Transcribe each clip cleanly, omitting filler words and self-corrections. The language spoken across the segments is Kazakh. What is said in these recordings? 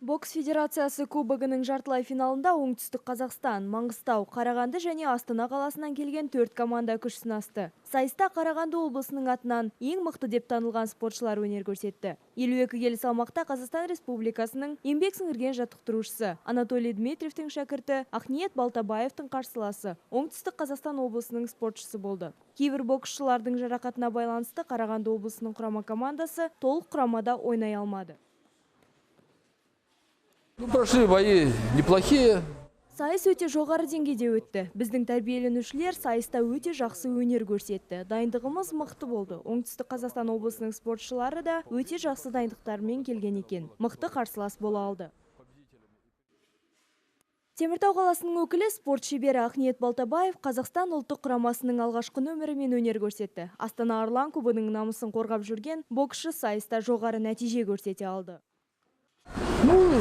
Бокс федерациясы кубогының жартылай финалында оңтүстік Қазақстан, Маңғыстау, Қарағанды және Астана қаласынан келген 4 команда күш сынасты. Сайыста Қарағанды облысының атынан ең мықты деп танылған спортшылар өнер көрсетті. 52 келі салмақта Қазақстан Республикасының еңбек сіңірген жаттықтырушысы Анатолий Дмитриевтің шәкірті Ақниет Балтабаевтың қарсыласы оңтүстік Қазақстан облысының спортшысы болды. Кейбір боксшылардың жарақатына байланысты Қарағанды облысының құрама командасы толық құрамада ойнай алмады. Прошли бои неплохие. Сайыс өте жоғары деңгейде өтті. Біздің тәрбиеленушілер сайыста өте жақсы өнер көрсетті. Дайындығымыз мықты болды. Оңтүстік Қазақстан облысының спортшылары да өте жақсы дайындықтармен келген екен. Мықты қарсылас бола алды. Теміртау қаласының өкілі спорт шебері Ақниет Балтабаев Қазақстан ұлттық құрамасының алғашқы нөмірімен өнер көрсетті. Астана Арлан кубогының намысын қорғап жүрген боксшы сайыста жоғары нәтиже көрсете алды.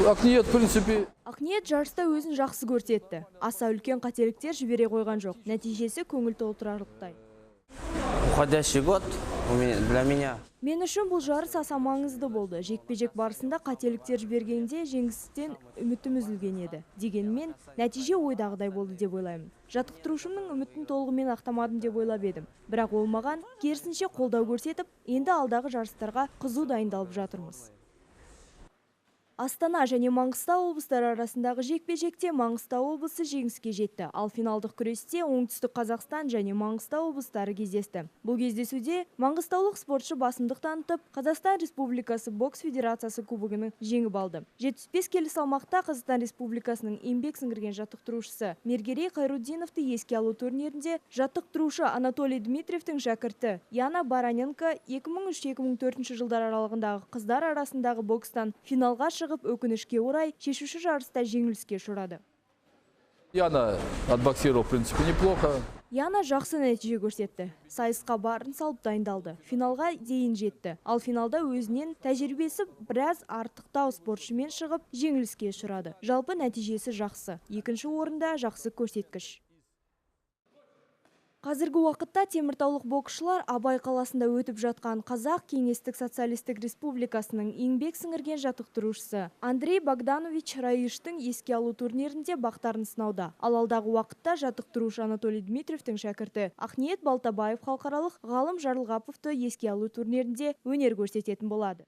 Ақниет, в принципе. Ақниет жарыста өзін жақсы көрсетті. Аса үлкен қателіктер жібере қойған жоқ. Нәтижесі көңіл толтырарлықтай. Уходящий год для меня. Мен үшін бұл жарыс аса маңызды болды. Жекпе-жек барысында қателіктер жібергенде жеңістен үмітім үзілген еді. Дегенмен, нәтиже ойдағыдай болды деп ойлаймын. Жаттықтырушымның үмітін толығымен ақтамадым деп ойлап едім. Бірақ ол маған керісінше қолдау көрсетіп, енді алдағы жарыстарға қызу дайындалып жатырмыз. Астана және Маңғыстау облыстары арасындағы жекпе-жекте Маңғыстау облысы жеңіске жетті. Ал финалдық күресте оңтүстік Қазақстан және Маңғыстау облыстары кездесті. Бұл кездесуде маңғыстаулық спортшы басымдық танытып, Қазақстан Республикасы бокс федерациясы кубогының жеңіп алды. 75 келі салмақта Қазақстан Республикасының еңбек сіңірген жаттықтырушысы Мергерей Қайруддиновты еске алу турнирінде жаттықтырушы Анатолий Дмитриевтің шәкірті Яна Бараненко 2003-2004 жылдар аралығындағы қыздар арасындағы бокстан финалға шығып, өкінішке орай шешуші жарыста жеңіліске ұшырады. Яна отбоксировал, в принципе, неплохо. Яна жақсы нәтиже көрсетті. Сайысқа барын салып дайындалды. Финалға дейін жетті. Ал финалда өзінен тәжірибесі біраз артықтау спортшымен шығып, жеңіліске ұшырады. Жалпы нәтижесі жақсы. Екінші орында жақсы көрсеткіш. Қазіргі уақытта теміртаулық боксшылар Абай қаласында өтіп жатқан Қазақ Кеңестік Социалистік Республикасының еңбек сіңірген жаттықтырушысы Андрей Богданович Раиштың еске алу турнирінде бақтарын сынауда. Ал алдағы уақытта жаттықтырушы Анатолий Дмитриевтің шәкірті Ақниет Балтабаев халықаралық Ғалым Жарылғаповты еске алу турнирінде өнер көрсететін болады.